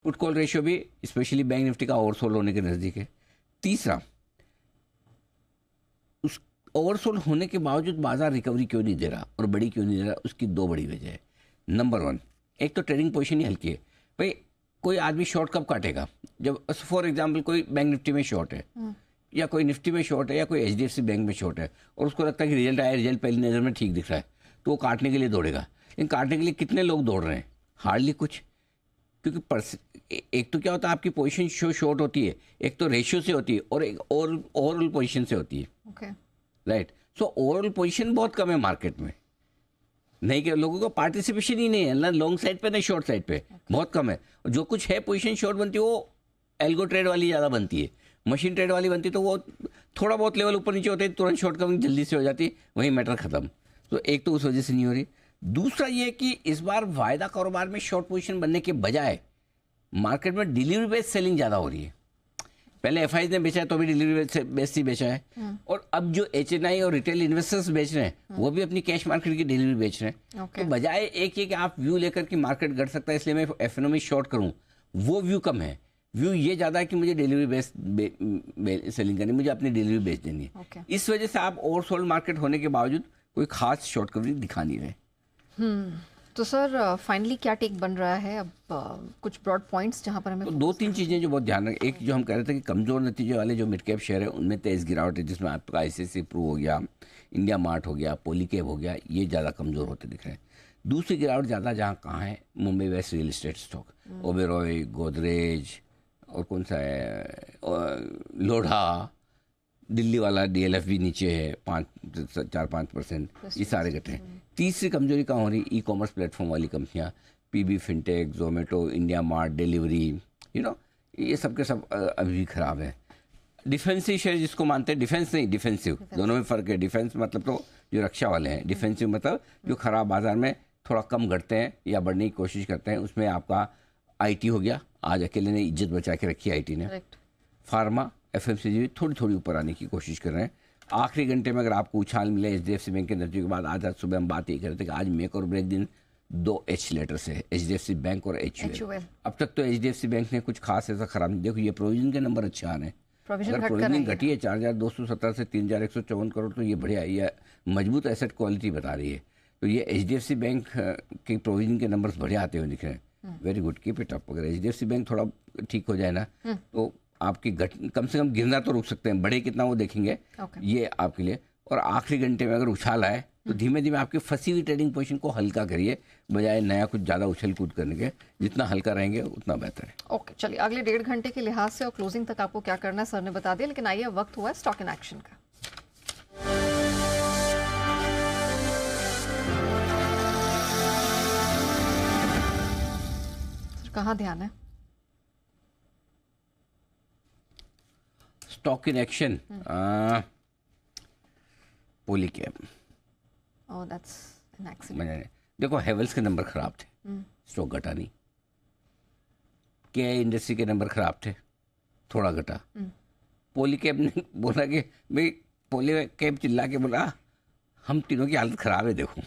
Put call ratio भी specially bank Nifty का oversold होने के नज़दीक है। तीसरा, उस ओवरसोल्ड होने के बावजूद बाजार रिकवरी क्यों नहीं दे रहा और बड़ी क्यों नहीं दे रहा, उसकी दो बड़ी वजह है। नंबर वन, एक तो ट्रेडिंग पोजीशन ही हल्की है। भाई कोई आदमी शॉर्ट कब काटेगा? जब फॉर एग्जांपल कोई बैंक निफ्टी में शॉर्ट है या कोई निफ्टी में शॉर्ट है या कोई HDFC बैंक में शॉर्ट है और उसको लगता है कि रिजल्ट आया, रिजल्ट पहली नज़र में ठीक दिख रहा है, तो वो काटने के लिए दौड़ेगा। लेकिन काटने के लिए कितने लोग दौड़ रहे हैं? हार्डली कुछ। क्योंकि एक तो क्या होता है, आपकी पोजीशन शॉर्ट होती है, एक तो रेशियो से होती है और एक ओवरऑल पोजीशन से होती है। राइट। सो ओवरऑल पोजीशन बहुत कम है मार्केट में, नहीं कि लोगों को पार्टिसिपेशन ही नहीं है, ना लॉन्ग साइड पे ना शॉर्ट साइड पे, बहुत कम है। और जो कुछ है पोजीशन शॉर्ट बनती है वो एल्गो ट्रेड वाली ज़्यादा बनती है, मशीन ट्रेड वाली बनती है तो वो थोड़ा बहुत लेवल ऊपर नीचे होते हैं, तुरंत शॉर्ट कमिंग जल्दी से हो जाती है, वही मैटर खत्म। तो एक तो उस वजह से नहीं हो रही। दूसरा ये कि इस बार वायदा कारोबार में शॉर्ट पोजीशन बनने के बजाय मार्केट में डिलीवरी बेस्ड सेलिंग ज़्यादा हो रही है। पहले FIs ने बेचा है तो भी डिलीवरी बेस्ड ही बेचा है, और अब जो HNI और रिटेल इन्वेस्टर्स बेच रहे हैं वो भी अपनी कैश मार्केट की डिलीवरी बेच रहे हैं। तो बजाय एक ये कि आप व्यू लेकर कि मार्केट घट सकता है इसलिए मैं FNO में शॉर्ट करूं, वो व्यू कम है। व्यू ये ज़्यादा है कि मुझे डिलीवरी बेस्ड सेलिंग करनी, मुझे अपनी डिलीवरी बेच देनी है। इस वजह से आप ओवरसोल्ड मार्केट होने के बावजूद कोई खास शॉर्ट कवरिंग दिखा नहीं रहे। तो सर फाइनली क्या टेक बन रहा है अब? कुछ ब्रॉड पॉइंट्स जहां पर हमें तो दो तीन चीज़ें जो बहुत ध्यान रखें। एक जो हम कह रहे थे कि कमज़ोर नतीजे वाले जो मिड कैप शेयर है उनमें तेज़ गिरावट है, जिसमें आपका ICICI प्रू हो गया, इंडिया मार्ट हो गया, पॉलीकैब हो गया, ये ज़्यादा कमज़ोर होते दिख रहे हैं। दूसरी गिरावट ज़्यादा जहाँ कहाँ है, Mumbai west real estate stock, Oberoi, Godrej और कौन सा है, लोढ़ा, दिल्ली वाला DLF भी नीचे है 4-5%, ये सारे घटे हैं। तीसरी कमजोरी कहाँ हो रही? ई-कॉमर्स प्लेटफॉर्म वाली कंपनियां, PB fintech, Zomato, India mart, delivery, ये सब के सब अभी भी खराब है। डिफेंसिव शेयर जिसको मानते हैं, डिफेंस नहीं डिफेंसिव, दोनों में फ़र्क है। डिफेंस मतलब तो जो रक्षा वाले हैं, डिफेंसिव मतलब जो खराब बाजार में थोड़ा कम घटते हैं या बढ़ने की कोशिश करते हैं। उसमें आपका IT हो गया, आज अकेले ने इज्जत बचा के रखी IT ने। फार्मा, FMCG थोड़ी थोड़ी ऊपर आने की कोशिश कर रहे हैं। आखिरी घंटे में अगर आपको उछाल मिले HDFC बैंक के नतीजे के बाद, आज सुबह हम बात यही कर रहे थे कि आज मेक और ब्रेक दिन 2 H लेटर्स है, HDFC बैंक और HUL। अब तक तो HDFC बैंक ने कुछ खास ऐसा खराब नहीं। देखो ये प्रोविजन के नंबर अच्छे आ रहे हैं, अगर प्रोविजन घटी है 4217 से 3154 करोड़ तो ये बढ़िया, ये मजबूत एसेट क्वालिटी बता रही है। तो ये HDFC बैंक के प्रोविजन के नंबर्स बढ़िया आते हुए दिख रहे हैं। Very good, keep it up. अगर HDFC बैंक थोड़ा ठीक हो जाए ना तो आपकी कम से कम गिरना तो रुक सकते हैं, बढ़े कितना वो देखेंगे। ये आपके लिए। और आखिरी घंटे में अगर उछाल आए तो धीमे धीमे आपकी फंसी हुई ट्रेडिंग पोजीशन को हल्का करिए, बजाय नया कुछ ज़्यादा उछल कूद करने के। जितना हल्का रहेंगे उतना बेहतर है। ओके, चलिए अगले 1.5 घंटे के लिहाज से और क्लोजिंग तक आपको क्या करना है सर ने बता दिया, लेकिन आइए वक्त हुआ है स्टॉक इन एक्शन का। सर कहाँ ध्यान है? Stock in action, Polycab. Oh that's an excellent. देखो हेवल्स के नंबर खराब थे, स्टॉक घटा नहीं। KI इंडस्ट्री के नंबर खराब थे, थोड़ा घटा। पॉलीकैब ने बोला कि भाई, पॉलीकैब चिल्ला के बोला हम तीनों की हालत खराब है, देखो